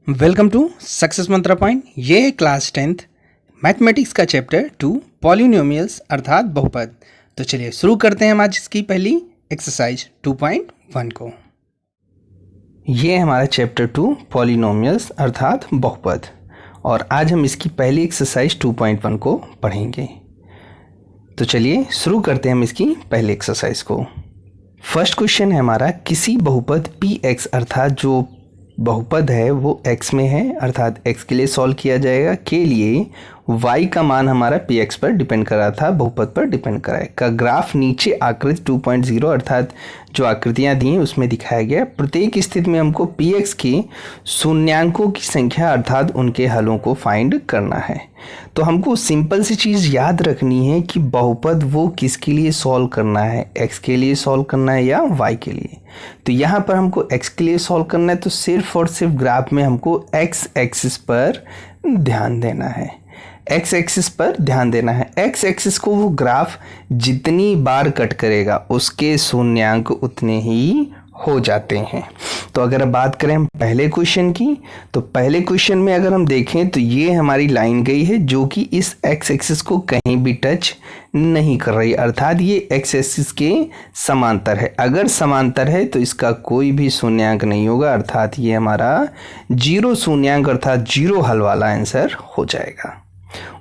Welcome to success Mantra point. ये है class 10th mathematics का चैप्टर 2 पॉलिनोमियल्स अर्थात बहुपद। तो चलिए शुरू करते हैं हम आज इसकी पहली एक्सरसाइज 2.1 को। ये है हमारा चैप्टर 2 पॉलिनोमियल्स अर्थात बहुपद और आज हम इसकी पहली एक्सरसाइज 2.1 को पढ़ेंगे। तो चलिए शुरू करते हैं हम इसकी पहली एक्सरसाइज को। फर्स्ट क्वेश्चन है हमारा, किसी बहुपद px अर्थात जो बहुपद है वो x में है अर्थात x के लिए सॉल्व किया जाएगा, के लिए y का मान हमारा px पर डिपेंड कर रहा था, बहुपद पर डिपेंड कर रहा है। का ग्राफ नीचे आकृति 2.0 अर्थात जो आकृतियां दी हैं उसमें दिखाया गया। प्रत्येक स्थिति में हमको px के शून्यांकों की संख्या अर्थात उनके हलों को फाइंड करना है। तो हमको सिंपल सी चीज़ याद रखनी है कि बहुपद वो किसके लिए सॉल्व करना है, x के लिए सॉल्व करना है या y के लिए। तो यहाँ पर हमको x के लिए सॉल्व करना है, तो सिर्फ और सिर्फ ग्राफ में हमको x एक्सिस पर ध्यान देना है, x एक्सिस पर ध्यान देना है। x एक्सिस को वो ग्राफ जितनी बार कट करेगा उसके शून्यांक उतने ही हो जाते हैं। तो अगर अब बात करें हम पहले क्वेश्चन की, तो पहले क्वेश्चन में अगर हम देखें तो ये हमारी लाइन गई है जो कि इस x एक्सिस को कहीं भी टच नहीं कर रही, अर्थात ये x एक्सिस के समांतर है। अगर समांतर है तो इसका कोई भी शून्यांक नहीं होगा, अर्थात ये हमारा जीरो शून्यांक अर्थात जीरो हल वाला आंसर हो जाएगा।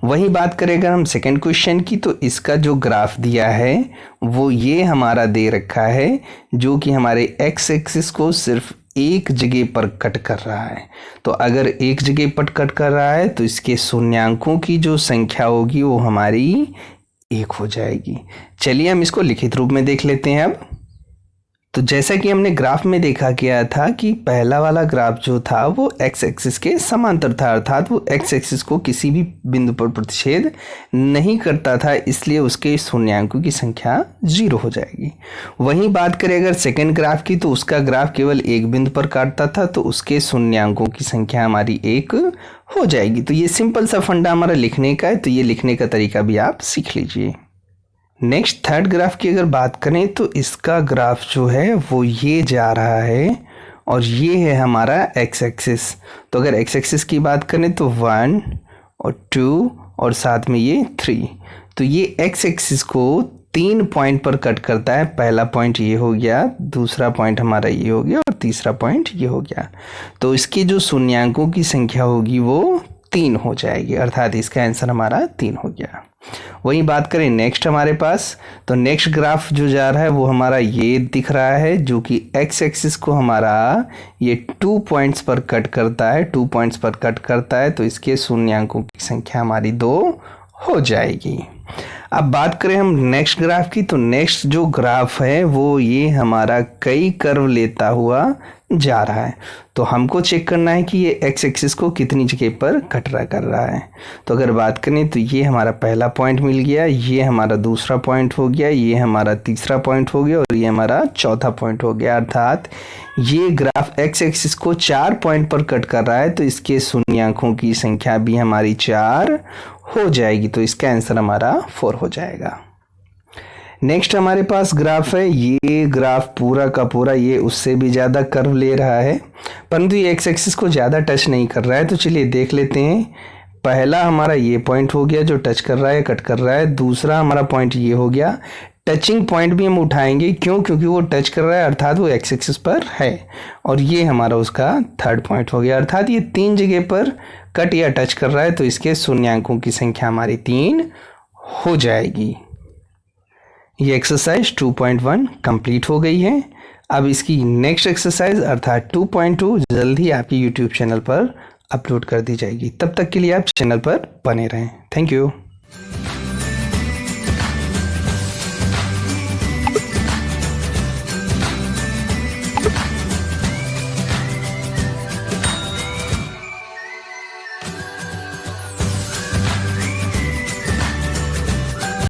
वही बात करें अगर हम सेकेंड क्वेश्चन की, तो इसका जो ग्राफ दिया है वो ये हमारा दे रखा है जो कि हमारे x एक्सिस को सिर्फ एक जगह पर कट कर रहा है। तो अगर एक जगह पर कट कर रहा है तो इसके शून्यांकों की जो संख्या होगी वो हमारी 1 हो जाएगी। चलिए हम इसको लिखित रूप में देख लेते हैं। अब तो जैसा कि हमने ग्राफ में देखा गया था कि पहला वाला ग्राफ जो था वो x एक्सिस के समांतर था, अर्थात वो x एक्सिस को किसी भी बिंदु पर प्रतिच्छेद नहीं करता था, इसलिए उसके शून्यांकों की संख्या 0 हो जाएगी। वहीं बात करें अगर सेकेंड ग्राफ की, तो उसका ग्राफ केवल एक बिंदु पर काटता था, तो उसके शून्यांकों की संख्या हमारी 1 हो जाएगी। तो ये सिंपल सा फंडा हमारा लिखने का है, तो ये लिखने का तरीका भी आप सीख लीजिए। नेक्स्ट थर्ड ग्राफ की अगर बात करें तो इसका ग्राफ जो है वो ये जा रहा है और ये है हमारा x एक्सिस। तो अगर x एक्सिस की बात करें तो 1 और 2 और साथ में ये 3, तो ये x एक्सिस को 3 पॉइंट पर कट करता है। पहला पॉइंट ये हो गया, दूसरा पॉइंट हमारा ये हो गया और तीसरा पॉइंट ये हो गया। तो इसकी जो शून्यांकों की संख्या होगी वो 3 हो जाएगी, अर्थात इसका आंसर हमारा 3 हो गया। वही बात करें नेक्स्ट हमारे पास, तो नेक्स्ट ग्राफ जो जा रहा है वो हमारा ये दिख रहा है जो कि x एक्सिस को हमारा ये 2 पॉइंट्स पर कट करता है, 2 पॉइंट्स पर कट करता है, तो इसके शून्यांकों की संख्या हमारी 2 हो जाएगी। अब बात करें हम नेक्स्ट ग्राफ की, तो नेक्स्ट जो ग्राफ है वो ये हमारा कई कर्व लेता हुआ जा रहा है। तो हमको चेक करना है कि ये x एक्सिस को कितनी जगह पर कट रहा कर रहा है। तो अगर बात करें तो ये हमारा पहला पॉइंट मिल गया, ये हमारा दूसरा पॉइंट हो गया, ये हमारा तीसरा पॉइंट हो गया और ये हमारा चौथा पॉइंट हो गया, अर्थात ये ग्राफ x एक्सिस को 4 पॉइंट पर कट कर रहा है, तो इसके शून्यांकों की संख्या भी हमारी 4 हो जाएगी। तो इसका आंसर हमारा 4 हो जाएगा। नेक्स्ट हमारे पास ग्राफ है, ये ग्राफ पूरा का पूरा ये उससे भी ज़्यादा कर्व ले रहा है, परंतु ये x एक्सिस को ज़्यादा टच नहीं कर रहा है। तो चलिए देख लेते हैं। पहला हमारा ये पॉइंट हो गया जो टच कर रहा है, कट कर रहा है। दूसरा हमारा पॉइंट ये हो गया, टचिंग पॉइंट भी हम उठाएंगे, क्यों? क्योंकि वो टच कर रहा है अर्थात वो x एक्सिस पर है। और ये हमारा उसका थर्ड पॉइंट हो गया, अर्थात ये 3 जगह पर कट या टच कर रहा है, तो इसके शून्यांकों की संख्या हमारी 3 हो जाएगी। ये एक्सरसाइज 2.1 कंप्लीट हो गई है। अब इसकी नेक्स्ट एक्सरसाइज अर्थात 2.2 जल्द ही आपकी यूट्यूब चैनल पर अपलोड कर दी जाएगी। तब तक के लिए आप चैनल पर बने रहें। Thank you.